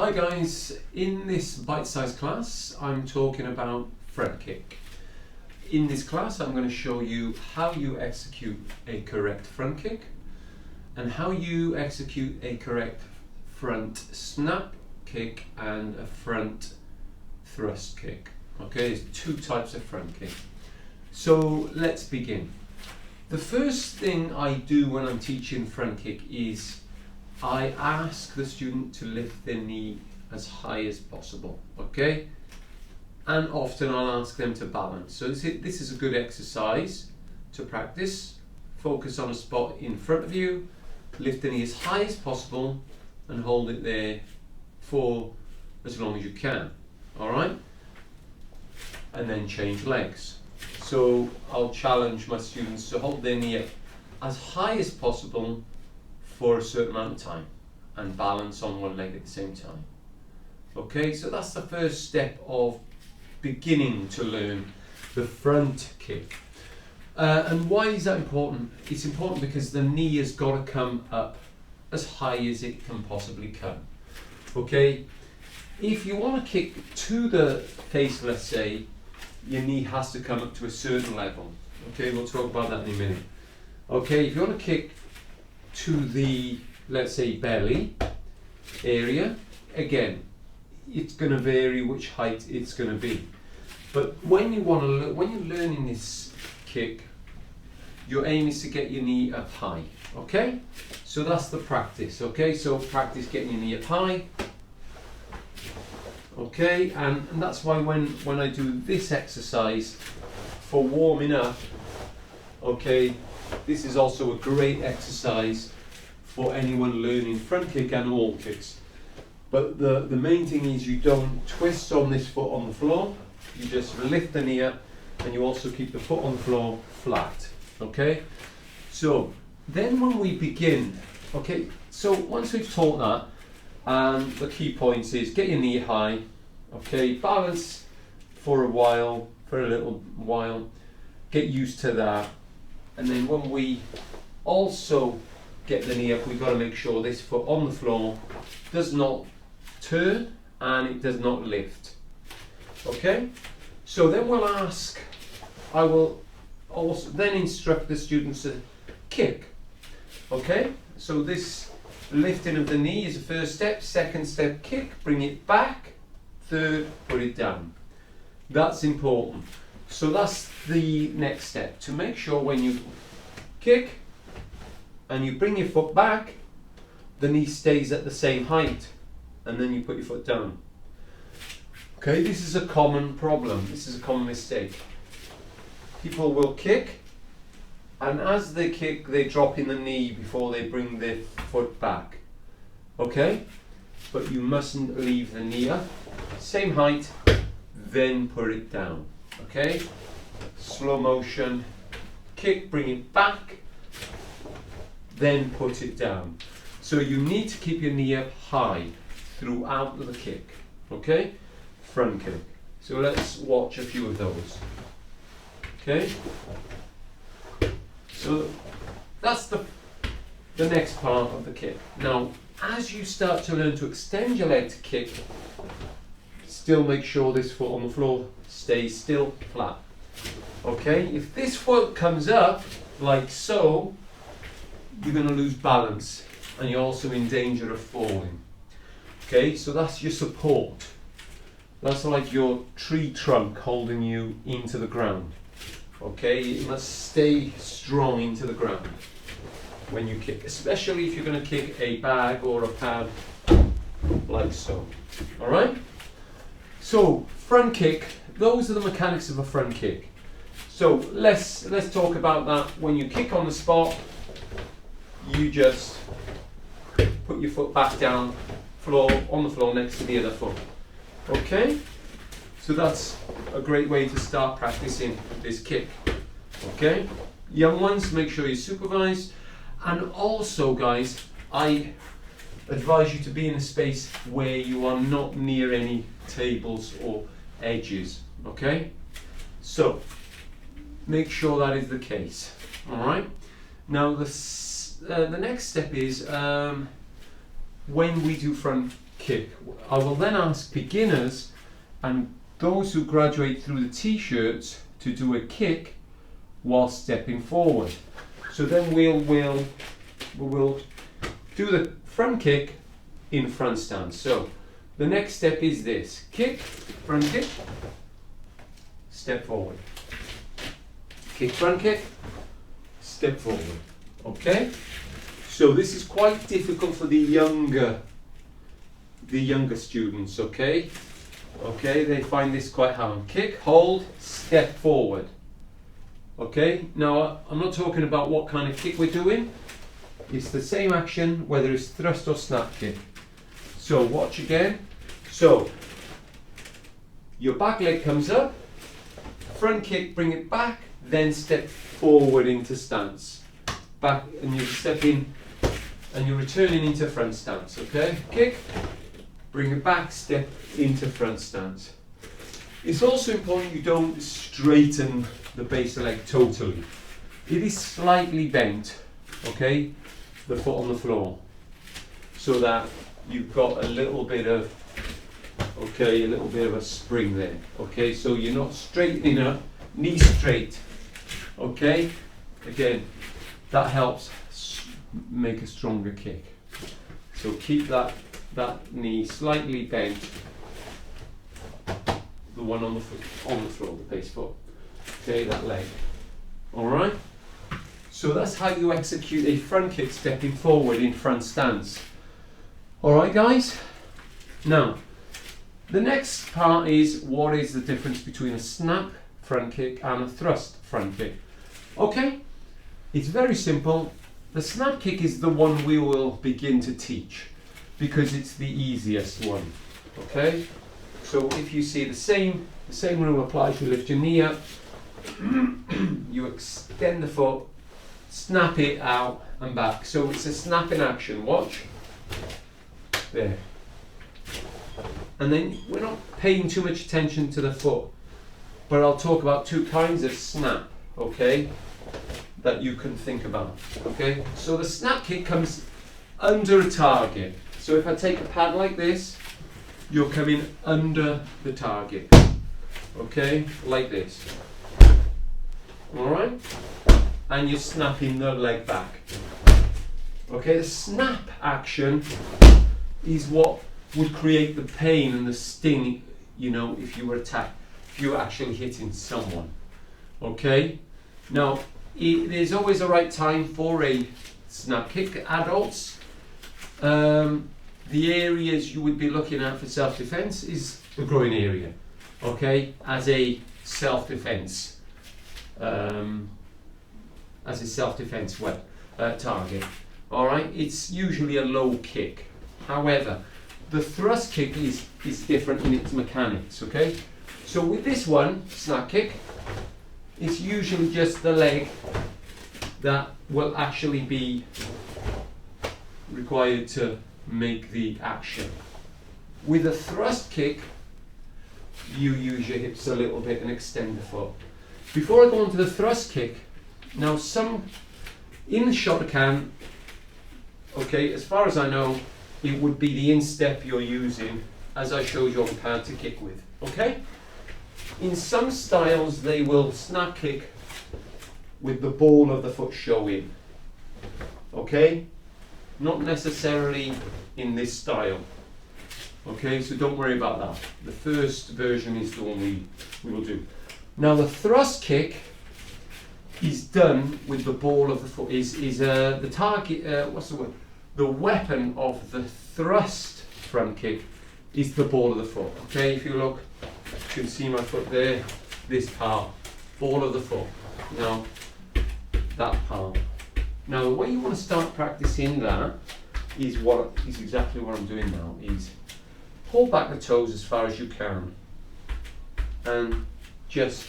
Hi guys, in this bite-sized class I'm talking about front kick. In this class I'm going to show you how you execute a correct front kick and how you execute a correct front snap kick and a front thrust kick. Okay, there's two types of front kick. So let's begin. The first thing I do when I'm teaching front kick is I ask the student to lift their knee as high as possible, okay? And often I'll ask them to balance. So this is a good exercise to practice. Focus on a spot in front of you, lift the knee as high as possible and hold it there for as long as you can, all right? And then change legs. So I'll challenge my students to hold their knee up as high as possible for a certain amount of time and balance on one leg at the same time. Okay, so that's the first step of beginning to learn the front kick. And why is that important? It's important because the knee has got to come up as high as it can possibly come. Okay, if you want to kick to the face, let's say, your knee has to come up to a certain level. Okay, we'll talk about that in a minute. Okay, if you want to kick to the, let's say, belly area, again, it's going to vary which height it's going to be. But when you want to, when you're learning this kick, your aim is to get your knee up high. Okay, so that's the practice. Okay, so practice getting your knee up high. Okay, and that's why when I do this exercise for warming up, okay, this is also a great exercise for anyone learning front kick and all kicks. But the main thing is you don't twist on this foot on the floor, you just lift the knee up and you also keep the foot on the floor flat. Okay, so then when we begin, okay, so once we've taught that, and the key points is get your knee high, okay, balance for a while, for a little while, get used to that. And then when we also get the knee up, we've got to make sure this foot on the floor does not turn and it does not lift. Okay? So then we'll ask, I will also then instruct the students to kick. Okay? So this lifting of the knee is the first step. Second step, kick, bring it back. Third, put it down. That's important. So that's the next step, to make sure when you kick and you bring your foot back, the knee stays at the same height, and then you put your foot down. Okay, this is a common problem, this is a common mistake. People will kick, and as they kick, they drop in the knee before they bring their foot back. Okay, but you mustn't leave the knee up, same height, then put it down. Okay, slow motion, kick, bring it back, then put it down. So you need to keep your knee up high throughout the kick. Okay, front kick. So let's watch a few of those. Okay, so that's the next part of the kick. Now, as you start to learn to extend your leg to kick, still make sure this foot on the floor stays still flat. Okay, if this foot comes up like so, you're going to lose balance and you're also in danger of falling. Okay, so that's your support. That's like your tree trunk holding you into the ground. Okay, you must stay strong into the ground when you kick, especially if you're going to kick a bag or a pad like so. All right. So front kick, those are the mechanics of a front kick. So let's talk about that. When you kick on the spot, you just put your foot back down, on the floor next to the other foot. Okay? So that's a great way to start practicing this kick. Okay? Young ones, make sure you're supervised. And also, guys, I advise you to be in a space where you are not near any tables or edges. Okay, so make sure that is the case. All right, now the next step is when we do front kick. I will then ask beginners and those who graduate through the t-shirts to do a kick while stepping forward. So then we'll do the front kick in front stance. So the next step is this: kick, front kick, step forward. Kick, front kick, step forward. Okay? So this is quite difficult for the younger students, okay? Okay, they find this quite hard. Kick, hold, step forward. Okay, now I'm not talking about what kind of kick we're doing. It's the same action whether it's thrust or snap kick. So watch again. So your back leg comes up, front kick, bring it back, then step forward into stance. Back, and you're stepping and you're returning into front stance, okay? Kick, bring it back, step into front stance. It's also important you don't straighten the base of the leg totally. It is slightly bent, okay, the foot on the floor, so that you've got a little bit of, okay, a little bit of a spring there, okay, so you're not straightening up, knee straight, okay, again, that helps make a stronger kick. So keep that knee slightly bent, the one on the foot, on the floor, the base foot, okay, that leg, all right. So that's how you execute a front kick stepping forward in front stance. All right, guys. Now, the next part is what is the difference between a snap front kick and a thrust front kick. Okay, it's very simple. The snap kick is the one we will begin to teach because it's the easiest one. Okay, so if you see the same rule applies. You lift your knee up, you extend the foot, snap it out and back. So it's a snapping action. Watch there. And then we're not paying too much attention to the foot, but I'll talk about two kinds of snap, okay, that you can think about, okay? So the snap kick comes under a target. So if I take a pad like this, you're coming under the target, okay, like this, all right? And you're snapping the leg back. Okay, the snap action is what would create the pain and the sting, you know, if you were attacked, if you were actually hitting someone. Okay, now there's always a right time for a snap kick. Adults, the areas you would be looking at for self-defense is the groin area, okay, as a self-defense target. All right, it's usually a low kick. However, the thrust kick is different in its mechanics, okay? So with this one, snap kick, it's usually just the leg that will actually be required to make the action. With a thrust kick, you use your hips a little bit and extend the foot. Before I go on to the thrust kick, now in the Shotokan, okay, as far as I know, it would be the instep you're using, as I showed you on the pad to kick with, okay? In some styles, they will snap kick with the ball of the foot showing, okay? Not necessarily in this style, okay? So don't worry about that. The first version is the one we will do. Now the thrust kick is done with the ball of the foot, is the target, what's the word? The weapon of the thrust front kick is the ball of the foot. Okay, if you look, you can see my foot there, this part, ball of the foot. Now, that part. Now, the way you want to start practicing that is exactly what I'm doing now, is pull back the toes as far as you can and just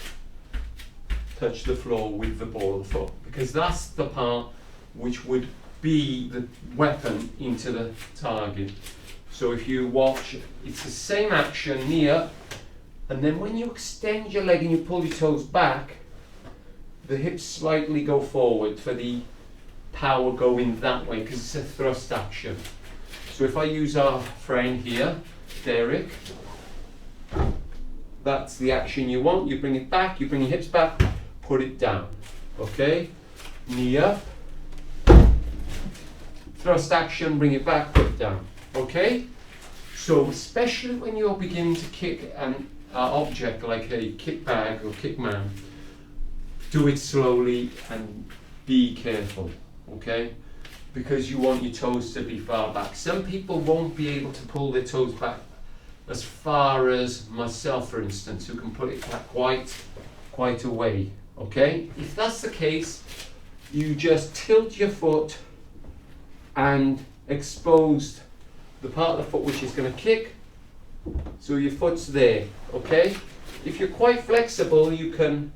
touch the floor with the ball of the foot, because that's the part which would be the weapon into the target. So if you watch, it's the same action, knee up, and then when you extend your leg and you pull your toes back, the hips slightly go forward for the power going that way, because it's a thrust action. So if I use our friend here, Derek, that's the action you want. You bring it back, you bring your hips back, put it down. Okay? Knee up. Thrust action, bring it back, put it down. Okay? So especially when you're beginning to kick an object like a kick bag or kick man, do it slowly and be careful. Okay? Because you want your toes to be far back. Some people won't be able to pull their toes back as far as myself, for instance, who can put it back quite away. Okay? If that's the case, you just tilt your foot and expose the part of the foot which is going to kick, so your foot's there. Okay? If you're quite flexible, you can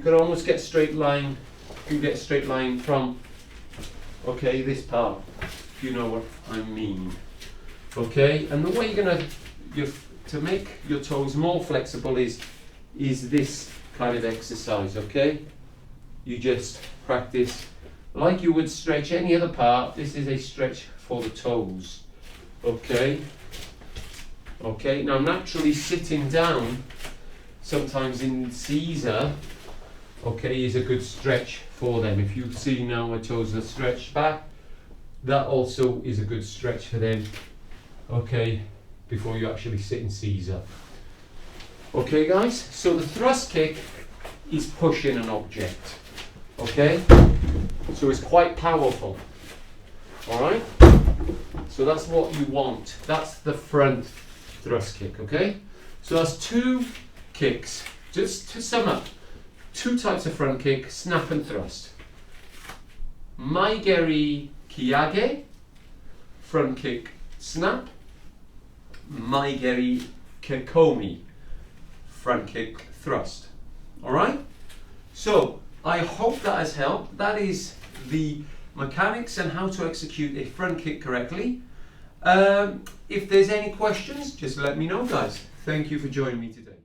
almost get a straight line. You can get a straight line from, okay, this part, if you know what I mean. Okay? And the way you're going to make your toes more flexible is this kind of exercise. Okay? You just practice like you would stretch any other part. This is a stretch for the toes. Okay? Okay, now naturally sitting down, sometimes in Caesar, okay, is a good stretch for them. If you see now my toes are stretched back, that also is a good stretch for them. Okay, before you actually sit in Caesar. Okay guys, so the thrust kick is pushing an object. Okay? So it's quite powerful. Alright? So that's what you want. That's the front thrust kick, okay? So that's two kicks. Just to sum up, two types of front kick, snap and thrust. Maigeri Kiyage, front kick, snap. Maigeri Kekomi, front kick, thrust. Alright? So, I hope that has helped. That is the mechanics and how to execute a front kick correctly. If there's any questions, just let me know, guys. Thank you for joining me today.